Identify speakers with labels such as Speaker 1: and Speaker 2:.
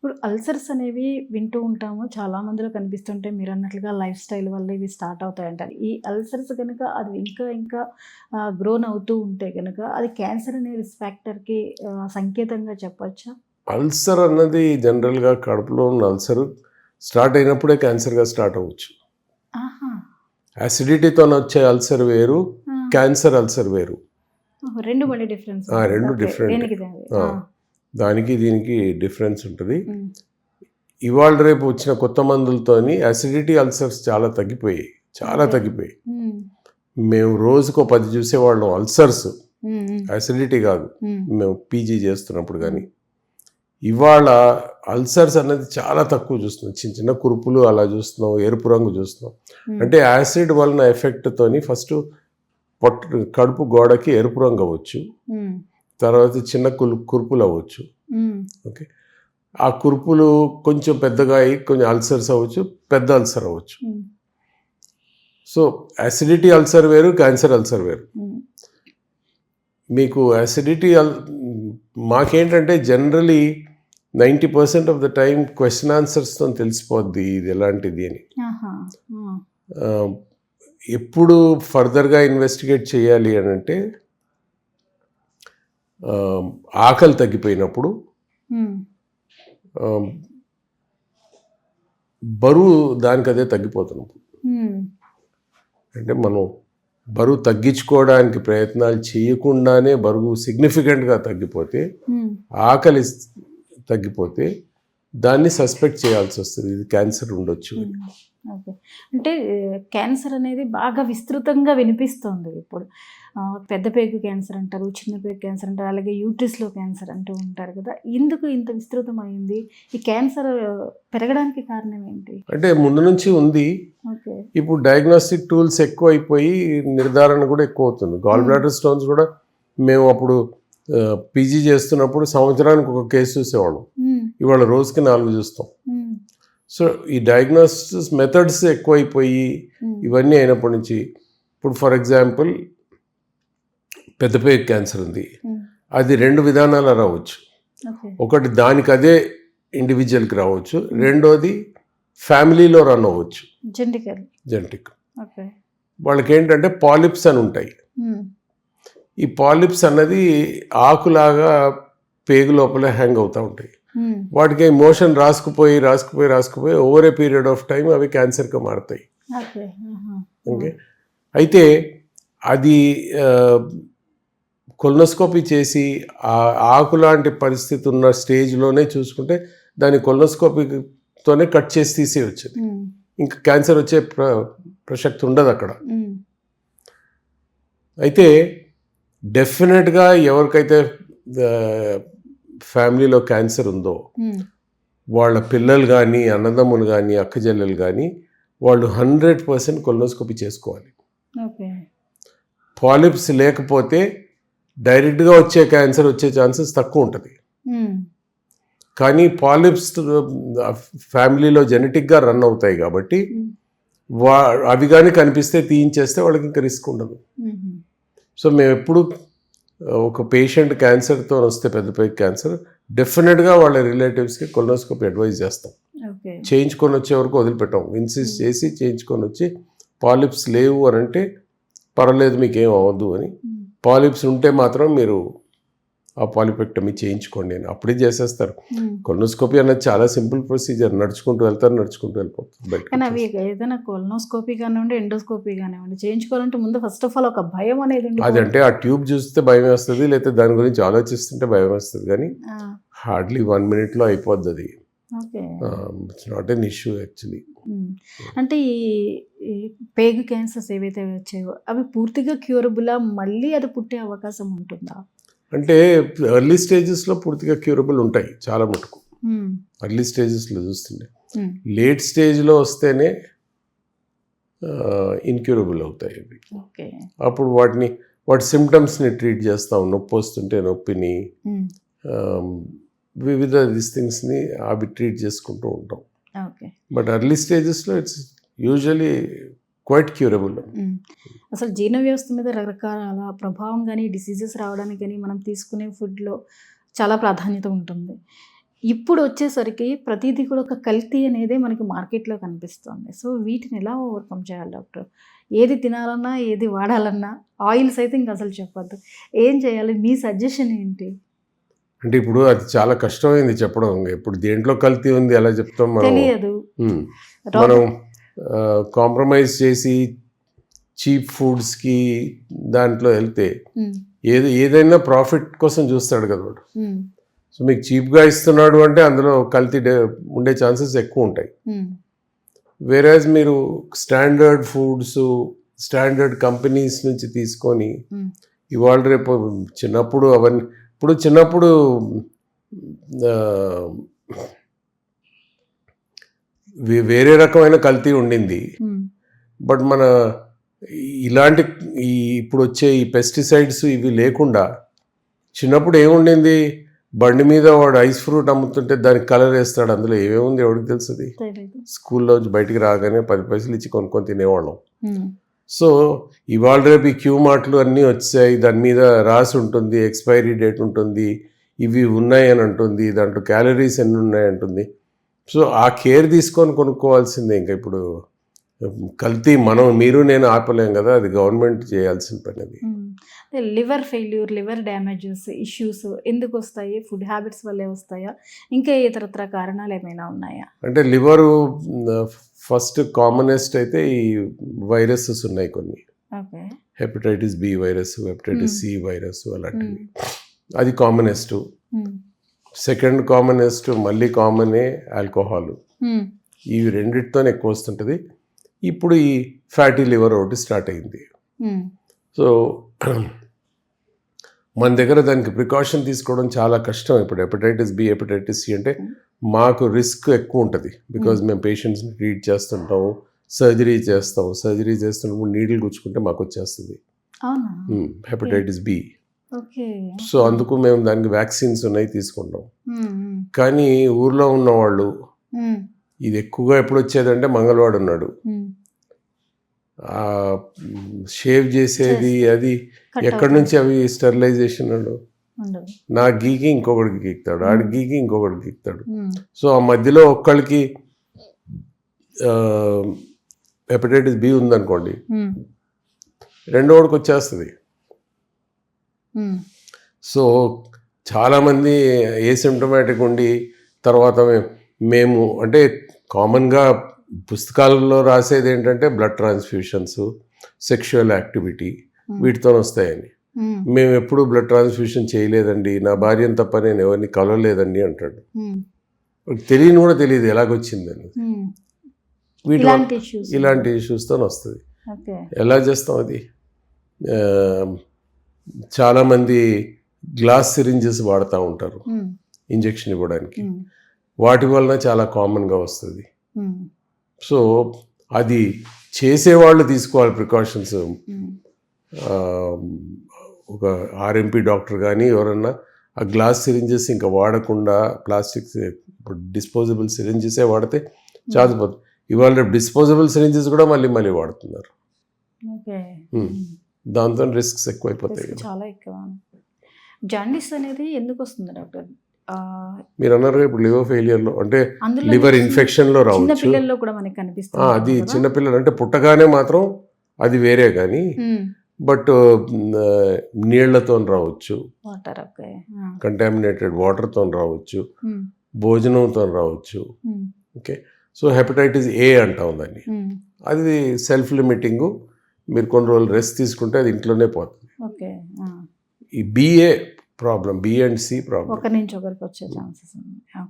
Speaker 1: ఇప్పుడు అల్సర్స్ అనేవి వింటూ ఉంటాము. చాలా మందిలో కనిపిస్తుంటాయి. మీరన్నట్లుగా లైఫ్ స్టైల్ వల్ల ఇవి స్టార్ట్ అవుతాయంటారు. ఈ అల్సర్స్ గనుక అది ఇంకా గ్రోన్ అవుతూ ఉంటే గనుక అది క్యాన్సర్ అనే రిస్క్ ఫ్యాక్టర్‌కి సంకేతంగా చెప్పొచ్చా?
Speaker 2: అల్సర్ అన్నది జనరల్‌గా కడుపులో ఉన్న అల్సర్ స్టార్ట్ అయినప్పుడే క్యాన్సర్‌గా స్టార్ట్ అవ్వచ్చు.
Speaker 1: ఆహా!
Speaker 2: యాసిడిటీతోనొచ్చే అల్సర్ వేరు,
Speaker 1: ఆ!
Speaker 2: క్యాన్సర్ అల్సర్ వేరు.
Speaker 1: ఓహో! 2 మళ్ళీ డిఫరెన్స్
Speaker 2: ఆ!
Speaker 1: ఉంటుంది.
Speaker 2: 2
Speaker 1: ఓకే.
Speaker 2: డిఫరెంటే.
Speaker 1: దేనికి దానికి.
Speaker 2: ఆ!
Speaker 1: ఆ!
Speaker 2: దానికి దీనికి డిఫరెన్స్ ఉంటది.
Speaker 1: హ్మ్.
Speaker 2: ఇవాళ రేపు వచ్చిన కొత్త మందులతోని యాసిడిటీ అల్సర్స్ చాలా తగ్గిపోయాయి. చాలా
Speaker 1: ఓకే.
Speaker 2: తగ్గిపోయాయి.
Speaker 1: హ్మ్.
Speaker 2: మేము రోజుకో 10 చూసేవాళ్ళం అల్సర్స్.
Speaker 1: హ్మ్. హ్మ్.
Speaker 2: యాసిడిటీ కాదు.
Speaker 1: హ్మ్.
Speaker 2: మేము పీజీ చేస్తున్నప్పుడు గానీ. ఇవాళ అల్సర్స్ అనేది చాలా తక్కువ చూస్తున్నాం. చిన్న చిన్న కురుపులు అలా చూస్తున్నాం. ఎరుపు రంగు చూస్తున్నాం.
Speaker 1: హ్మ్.
Speaker 2: అంటే యాసిడ్ వలన ఎఫెక్ట్‌తోని ఫస్ట్ కడుపు గోడకి ఎరుపు రంగు అవ్వచ్చు.
Speaker 1: హ్మ్.
Speaker 2: తర్వాత చిన్న కురుపులు అవ్వచ్చు.
Speaker 1: హ్మ్.
Speaker 2: ఓకే. ఆ కురుపులు కొంచెం పెద్దగా అయ్యి కొంచెం అల్సర్స్ అవ్వచ్చు. పెద్ద అల్సర్ అవ్వచ్చు.
Speaker 1: హ్మ్.
Speaker 2: సో యాసిడిటీ అల్సర్ వేరు, క్యాన్సర్ అల్సర్ వేరు.
Speaker 1: హ్మ్.
Speaker 2: మీకు యాసిడిటీ మాకేంటంటే generally 90% of the time question ఆన్సర్స్తో తెలిసిపోద్ది ఇది ఎలాంటిది అని.
Speaker 1: ఆహా! ఆ!
Speaker 2: ఆ, ఎప్పుడు ఫర్దర్గా ఇన్వెస్టిగేట్ చేయాలి అని అంటే ఆకలి తగ్గిపోయినప్పుడు,
Speaker 1: హ్మ్.
Speaker 2: బరువు దానికదే తగ్గిపోతున్నప్పుడు.
Speaker 1: హ్మ్.
Speaker 2: అంటే మనం బరువు తగ్గించుకోవడానికి ప్రయత్నాలు చేయకుండానే బరువు సిగ్నిఫికెంట్గా తగ్గిపోతే,
Speaker 1: హ్మ్.
Speaker 2: ఆకలి తగ్గిపోతే దాన్ని సస్పెక్ట్ చేయాల్సి వస్తుంది ఇది క్యాన్సర్ ఉండొచ్చు అని.
Speaker 1: ఓకే. అంటే క్యాన్సర్ అనేది బాగా విస్తృతంగా వినిపిస్తోంది ఇప్పుడు. పెద్ద పేగు క్యాన్సర్ అంటారు, చిన్న పేగు క్యాన్సర్ అంటారు, అలాగే యూట్రిస్‌లో క్యాన్సర్ అంటూ ఉంటారు కదా! ఎందుకు ఇంత విస్తృతమైంది? ఈ క్యాన్సర్ పెరగడానికి కారణం ఏంటి?
Speaker 2: అంటే ముందు నుంచి ఉంది.
Speaker 1: ఓకే.
Speaker 2: ఇప్పుడు డయాగ్నోస్టిక్ టూల్స్ ఎక్కువైపోయి నిర్ధారణ కూడా ఎక్కువ అవుతుంది. గాల్ బ్లాడర్ స్టోన్స్ కూడా మేము అప్పుడు పీజీ చేస్తున్నప్పుడు సంవత్సరానికి ఒక కేసు చూసేవాళ్ళం.
Speaker 1: హ్మ్.
Speaker 2: ఇవాళ రోజుకి 4 చూస్తాం.
Speaker 1: హ్మ్.
Speaker 2: సో ఈ డయాగ్నోసిస్ మెథడ్స్ ఎక్కువైపోయి ఇవన్నీ అయినప్పటి నుంచి ఇప్పుడు ఫర్ ఎగ్జాంపుల్ పెద్ద పేగు క్యాన్సర్ ఉంది. అది 2 విధానాల రావచ్చు.
Speaker 1: ఓకే.
Speaker 2: ఒకటి దానికి అదే ఇండివిజువల్కి రావచ్చు. రెండోది ఫ్యామిలీలో రన్ అవ్వచ్చు. జెనెటిక్.
Speaker 1: ఓకే.
Speaker 2: వాళ్ళకి ఏంటంటే పాలిప్స్ అని ఉంటాయి. ఈ పాలిప్స్ అన్నది ఆకులాగా పేగు లోపల హ్యాంగ్ అవుతూ ఉంటాయి. వాటికి మోషన్ రాసుకుపోయి over a period of time అవి క్యాన్సర్గా మారుతాయి. ఓకే. అయితే అది కొలనోస్కోపీ చేసి ఆ ఆకు లాంటి పరిస్థితి ఉన్న స్టేజ్లోనే చూసుకుంటే దాన్ని కొలనోస్కోపీతోనే కట్ చేసి తీసేయచ్చు. ఇంకా క్యాన్సర్ వచ్చే ప్రసక్తి ఉండదు అక్కడ. అయితే డెఫినెట్గా ఎవరికైతే ఫ్యామిలీలో క్యాన్సర్ ఉందో వాళ్ళ పిల్లలు కానీ అన్నదమ్ములు కానీ అక్కచెల్లెలు కానీ వాళ్ళు 100% కొలనోస్కోపీ చేసుకోవాలి. పాలిప్స్ లేకపోతే డైరెక్ట్గా వచ్చే క్యాన్సర్ వచ్చే ఛాన్సెస్ తక్కువ ఉంటుంది. కానీ పాలిప్స్ ఫ్యామిలీలో జెనెటిక్గా రన్ అవుతాయి కాబట్టి అవి కానీ కనిపిస్తే తీయించేస్తే వాళ్ళకి ఇంకా రిస్క్ ఉండదు. సో మేము ఎప్పుడు ఒక పేషెంట్ క్యాన్సర్తో వస్తే పెద్ద పేగు క్యాన్సర్ డెఫినెట్గా వాళ్ళ రిలేటివ్స్కి కొలనోస్కోపీ అడ్వైజ్ చేస్తాం. చేయించుకొని వచ్చే వరకు వదిలిపెట్టాం. ఇన్సిస్ట్ చేసి చేయించుకొని వచ్చి పాలిప్స్ లేవు అని అంటే పర్వాలేదు మీకేం అవ్వద్దు అని. పాలిప్స్ ఉంటే మాత్రం మీరు ఆ పాలిపెక్టమీ చేయించుకోండి అని అప్పుడే చేసేస్తారు. కొలనోస్కోపీ అనేది చాలా సింపుల్ ప్రొసీజర్. నడుచుకుంటూ వెళ్ళిపోతుంది.
Speaker 1: కానీ అవి ఏదైనా కొలనోస్కోపీ కానివ్వండి, ఎండోస్కోపీ కానివ్వండి చేయించుకోవాలంటే ముందు ఫస్ట్ ఆఫ్ ఆల్ ఒక భయం అనేది
Speaker 2: అదంటే ఆ ట్యూబ్ చూస్తే భయం వేస్తుంది, లేకపోతే దాని గురించి ఆలోచిస్తుంటే భయం వేస్తుంది. కానీ హార్డ్లీ 1 minute అయిపోద్ది అది. It's not an issue actually.
Speaker 1: అంటే ఈ పేగు క్యాన్సర్స్ ఏవైతే వచ్చాయో అవి పూర్తిగా క్యూరబులా? మళ్ళీ అది పుట్టే అవకాశం ఉంటుందా?
Speaker 2: అంటే ఎర్లీ స్టేజెస్లో పూర్తిగా క్యూరబుల్ ఉంటాయి చాలా మటుకు. ఎర్లీ స్టేజెస్లో చూస్తుండే లేట్ స్టేజ్లో వస్తేనే ఇన్క్యూరబుల్ అవుతాయి అవి. అప్పుడు వాటి సిమ్టమ్స్ని ట్రీట్ చేస్తాం. నొప్పి వస్తుంటే నొప్పిని, వివిధ థింగ్స్ని అవి ట్రీట్ చేసుకుంటూ ఉంటాం. బట్ ఎర్లీ స్టేజెస్లో ఇట్స్ యూజువలీ క్వైట్ క్యూరబుల్.
Speaker 1: అసలు జీర్ణ వ్యవస్థ మీద రకరకాల ప్రభావం కానీ డిసీజెస్ రావడానికి కానీ మనం తీసుకునే ఫుడ్లో చాలా ప్రాధాన్యత ఉంటుంది. ఇప్పుడు వచ్చేసరికి ప్రతిదీ కూడా ఒక కల్తీ అనేదే మనకి మార్కెట్లో కనిపిస్తుంది. సో వీటిని ఎలా ఓవర్కమ్ చేయాలి డాక్టర్? ఏది తినాలన్నా, ఏది వాడాలన్నా, ఆయిల్స్ అయితే ఇంక అసలు చెప్పొద్దు. ఏం చేయాలి? మీ సజెషన్ ఏంటి?
Speaker 2: అంటే ఇప్పుడు అది చాలా కష్టమైంది చెప్పడం. ఇప్పుడు దేంట్లో కల్తీ ఉంది ఎలా చెప్తాం మనం?
Speaker 1: తెలియదు.
Speaker 2: మనం కాంప్రమైజ్ చేసి చీప్ ఫుడ్స్కి దాంట్లో వెళ్తే ఏదైనా ప్రాఫిట్ కోసం చూస్తాడు కదా వాడు. సో మీకు చీప్గా ఇస్తున్నాడు అంటే అందులో కల్తీ ఉండే ఛాన్సెస్ ఎక్కువ ఉంటాయి. వేరేజ్ మీరు స్టాండర్డ్ ఫుడ్స్ స్టాండర్డ్ కంపెనీస్ నుంచి తీసుకొని ఇవాళ రేపు చిన్నప్పుడు అవన్నీ ఇప్పుడు చిన్నప్పుడు వేరే రకమైన కల్తీ ఉండింది. బట్ మన ఇలాంటి ఇప్పుడు వచ్చే ఈ పెస్టిసైడ్స్ ఇవి లేకుండా చిన్నప్పుడు ఏముండింది, బండి మీద వాడు ఐస్ ఫ్రూట్ అమ్ముతుంటే దానికి కలర్ వేస్తాడు, అందులో ఏమేముంది ఎవరికి తెలుస్తుంది? స్కూల్లో బయటికి రాగానే 10 పైసలు ఇచ్చి కొనుక్కొని తినేవాళ్ళం. సో ఇవాళ రేపు ఈ క్యూ మార్ట్లు అన్నీ వచ్చాయి, దాని మీద రాసి ఉంటుంది, ఎక్స్పైరీ డేట్ ఉంటుంది, ఇవి ఉన్నాయని అంటుంది, దాంట్లో క్యాలరీస్ ఎన్ని ఉన్నాయంటుంది. సో ఆ కేర్ తీసుకొని కొనుక్కోవాల్సిందే. ఇంకా ఇప్పుడు కల్తీ మీరు నేను ఆపలేం కదా, అది గవర్నమెంట్ చేయాల్సిన పని. అది
Speaker 1: liver failure, liver damages issues ఎందుకు వస్తాయి? ఫుడ్ హ్యాబిట్స్ వల్లే వస్తాయా? ఇంకా ఇతరత్ర కారణాలు ఏమైనా ఉన్నాయా?
Speaker 2: అంటే లివరు ఫస్ట్ కామనెస్ట్ అయితే ఈ వైరసెస్ ఉన్నాయి కొన్ని. Hepatitis B virus, hepatitis C virus అలాంటివి, అది కామనెస్ట్. సెకండ్ కామనెస్ట్ మళ్ళీ కామనే ఆల్కహాల్. ఇవి రెండిటితోనే ఎక్కువ వస్తుంటుంది. ఇప్పుడు ఈ ఫ్యాటీ లివర్ ఒకటి స్టార్ట్ అయింది. సో మన దగ్గర దానికి ప్రికాషన్ తీసుకోవడం చాలా కష్టం. ఇప్పుడు హెపటైటిస్ బి, హెపటైటిస్ సి అంటే మాకు రిస్క్ ఎక్కువ ఉంటుంది. బికాజ్ మేము పేషెంట్స్ని ట్రీట్ చేస్తుంటాము, సర్జరీ చేస్తున్నప్పుడు నీడిల్ గుచ్చుకుంటే మాకు వచ్చేస్తుంది హెపటైటిస్ బి. సో అందుకు మేము దానికి వ్యాక్సిన్స్ ఉన్నాయి, తీసుకుంటాం. కానీ ఊర్లో ఉన్నవాళ్ళు ఇది ఎక్కువగా ఎప్పుడు వచ్చేదంటే మంగళవాడు ఉన్నాడు, షేవ్ చేసేది, అది ఎక్కడి నుంచి అవి స్టెరిలైజేషన్ నా గీకి ఇంకొకటికి గీక్తాడు, ఆడి గీకి ఇంకొకటికి గీక్తాడు. సో ఆ మధ్యలో ఒక్కళ్ళకి హెపటైటిస్ బి ఉందనుకోండి, రెండో వాడికి వచ్చేస్తుంది. సో చాలామంది ఏసిమ్టమాటిక్ ఉండి తర్వాత మేము అంటే కామన్గా పుస్తకాలలో రాసేది ఏంటంటే బ్లడ్ ట్రాన్స్ఫ్యూషన్స్, సెక్షువల్ యాక్టివిటీ వీటితో వస్తాయని. మేము ఎప్పుడు బ్లడ్ ట్రాన్స్ఫ్యూషన్ చేయలేదండి, నా భార్యను తప్ప నేను ఎవరిని కలవలేదండి అంటాడు. తెలియని కూడా తెలియదు ఎలాగొచ్చిందని. ఇలాంటి ఇష్యూస్తో వస్తుంది. ఎలా చేస్తాం అది? చాలామంది గ్లాస్ సిరింజెస్ వాడుతూ ఉంటారు ఇంజెక్షన్ ఇవ్వడానికి, వాటి వలన చాలా కామన్గా వస్తుంది. సో అది చేసేవాళ్ళు తీసుకోవాలి ప్రికాషన్స్. ఒక ఆర్ఎంపీ డాక్టర్ కానీ ఎవరన్నా ఆ గ్లాస్ సిరింజెస్ ఇంకా వాడకుండా ప్లాస్టిక్ ఇప్పుడు డిస్పోజబుల్ సిరింజెసే వాడితే చాలిపోతుంది. ఇవాళ రేపు డిస్పోజబుల్ సిరింజెస్ కూడా మళ్ళీ వాడుతున్నారు. దాంతో రిస్క్స్ ఎక్కువైపోతాయి.
Speaker 1: చాలా ఎక్కువ. జాండీస్ అనేది ఎందుకు వస్తుంది డాక్టర్?
Speaker 2: మీరు అన్నారు ఇప్పుడు లివర్ ఫెయిలియర్లో అంటే లివర్ ఇన్ఫెక్షన్లో రావచ్చు. అది చిన్నపిల్లలు అంటే పుట్టగానే మాత్రం అది వేరే కానీ, బట్ నీళ్లతో రావచ్చు, కంటామినేటెడ్ వాటర్తో రావచ్చు, భోజనంతో రావచ్చు. ఓకే, సో హెపటైటిస్ ఏ అంటాం దాన్ని. అది సెల్ఫ్ లిమిటింగ్, మీరు కొన్ని రోజులు రెస్ట్ తీసుకుంటే అది ఇంట్లోనే పోతుంది. ఈ B A problem, B and C problem
Speaker 1: ఒకరి నుంచి ఒకరికి వచ్చే ఛాన్సెస్ ఉన్నాయి.